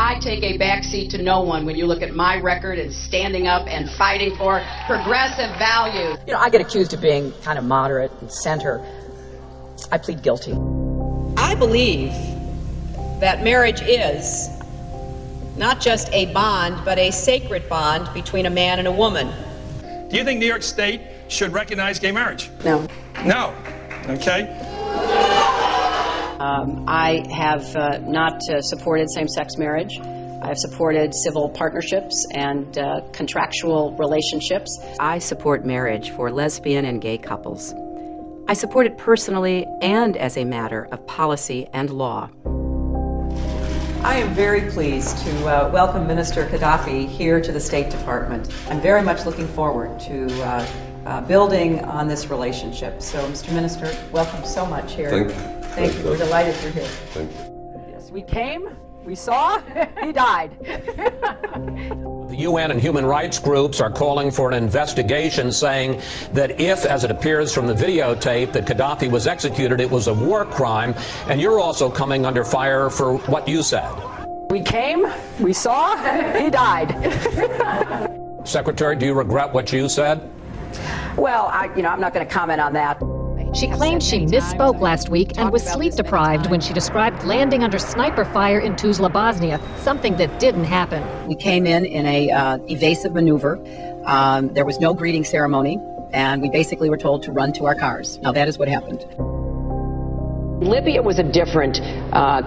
I take a backseat to no one when you look at my record and standing up and fighting for progressive values. You know, I get accused of being kind of moderate and center. I plead guilty. I believe that marriage is not just a bond, but a sacred bond between a man and a woman. Do you think New York State should recognize gay marriage? No. No. Okay. I have not supported same-sex marriage. I have supported civil partnerships and contractual relationships. I support marriage for lesbian and gay couples. I support it personally and as a matter of policy and law. I am very pleased to welcome Minister Gaddafi here to the State Department. I'm very much looking forward to building on this relationship. So, Mr. Minister, welcome so much here. Thank you. Thank you. We're delighted you're here. Thank you. Yes, we came, we saw, he died. The UN and human rights groups are calling for an investigation, saying that if, as it appears from the videotape, that Gaddafi was executed, it was a war crime. And you're also coming under fire for what you said. We came, we saw, he died. Secretary, do you regret what you said? Well, I'm not going to comment on that. She claimed she misspoke last week and was sleep-deprived when she described landing under sniper fire in Tuzla, Bosnia, something that didn't happen. We came in a evasive maneuver. There was no greeting ceremony, and we basically were told to run to our cars. Now, that is what happened. Libya was a different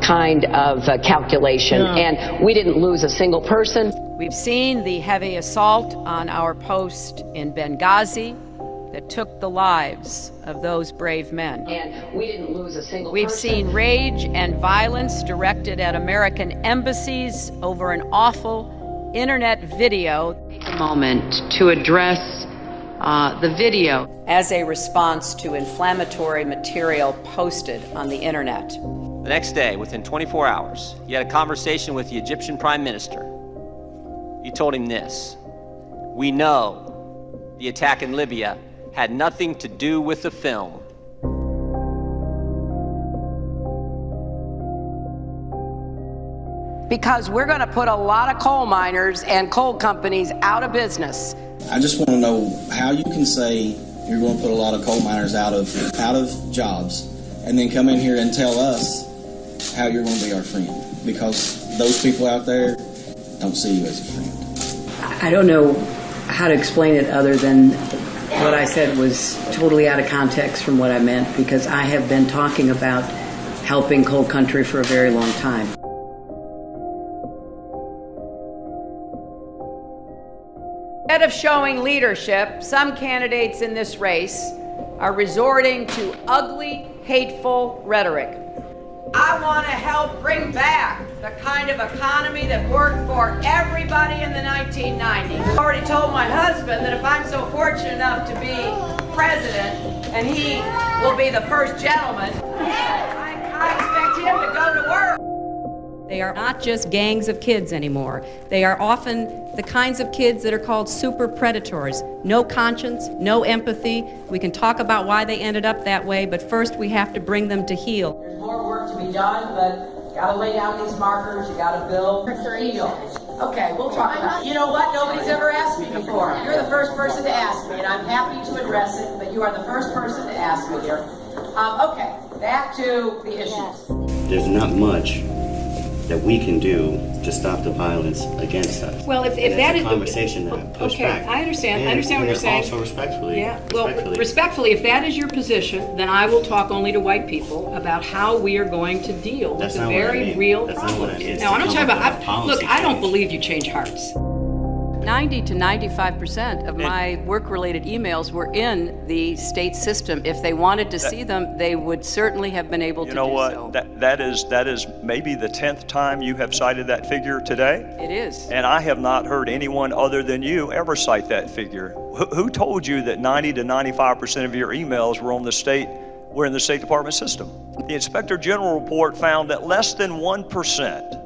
kind of calculation, and we didn't lose a single person. We've seen the heavy assault on our post in Benghazi that took the lives of those brave men. And we didn't lose a single We've person. seen rage and violence directed at American embassies over an awful internet video. Take a moment to address the video. As a response to inflammatory material posted on the internet. The next day, within 24 hours, you had a conversation with the Egyptian Prime Minister. You told him this: "We know the attack in Libya had nothing to do with the film." Because we're going to put a lot of coal miners and coal companies out of business. I just want to know how you can say you're going to put a lot of coal miners out of jobs and then come in here and tell us how you're going to be our friend, because those people out there don't see you as a friend. I don't know how to explain it other than what I said was totally out of context from what I meant, because I have been talking about helping coal country for a very long time. Instead of showing leadership, some candidates in this race are resorting to ugly, hateful rhetoric. I want to help bring back the kind of economy that worked for everybody in the 1990s. I already told my husband that if I'm so fortunate enough to be president and he will be the first gentleman, I expect him to go to work. They are not just gangs of kids anymore. They are often the kinds of kids that are called super predators. No conscience, no empathy. We can talk about why they ended up that way, but first we have to bring them to heal. There's more work to be done, but you gotta lay down these markers, you gotta build, heal. Okay, we'll talk about it. You know what? Nobody's ever asked me before. You're the first person to ask me, and I'm happy to address it, but you are the first person to ask me here. Okay, back to the issues. There's not much that we can do to stop the violence against us. Well, if that is a conversation that I push back. I understand what you're saying. Also respectfully. Respectfully, if that is your position, then I will talk only to white people about how we are going to deal with a very real problem. Now, I'm not talking about. Look, I don't believe you change hearts. 90 to 95% of my work-related emails were in the state system. If they wanted to see them, they would certainly have been able to do so. You know what? That is maybe the 10th time you have cited that figure today. It is. And I have not heard anyone other than you ever cite that figure. Who told you that 90 to 95% of your emails were in the State Department system? The Inspector General report found that less than 1%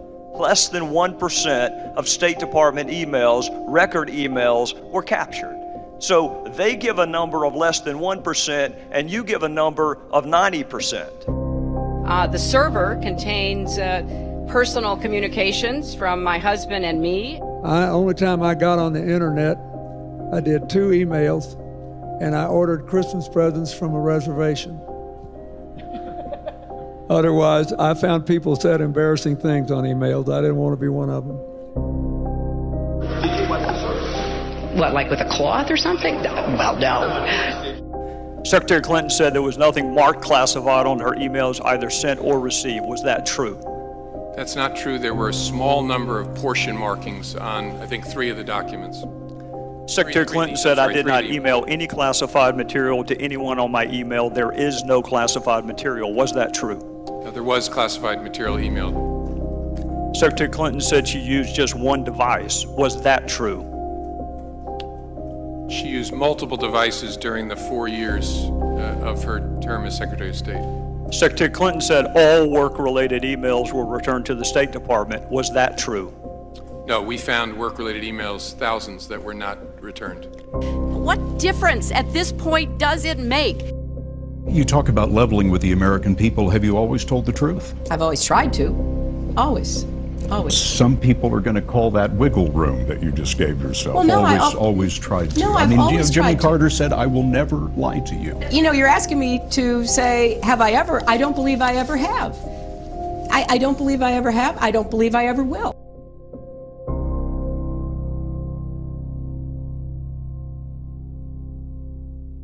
of State Department emails, record emails, were captured. So they give a number of less than 1%, and you give a number of 90%. The server contains personal communications from my husband and me. Only time I got on the internet, I did 2 emails, and I ordered Christmas presents from a reservation. Otherwise, I found people said embarrassing things on emails. I didn't want to be one of them. What, like with a cloth or something? Well, no. Secretary Clinton said there was nothing marked classified on her emails either sent or received. Was that true? That's not true. There were a small number of portion markings on, I think, 3 of the documents. Secretary Clinton said, I did not email any classified material to anyone on my email. There is no classified material. Was that true? There was classified material emailed. Secretary Clinton said she used just one device. Was that true? She used multiple devices during the 4 years of her term as Secretary of State. Secretary Clinton said all work-related emails were returned to the State Department. Was that true? No, we found work-related emails, thousands, that were not returned. What difference at this point does it make? You talk about leveling with the American people. Have you always told the truth? I've always tried to. Always. Always. Some people are going to call that wiggle room that you just gave yourself. Well, no, always tried to. No, I've always Jimmy tried to. Carter said, I will never lie to you. You know, you're asking me to say, have I ever? I don't believe I ever have. I don't believe I ever have. I don't believe I ever will.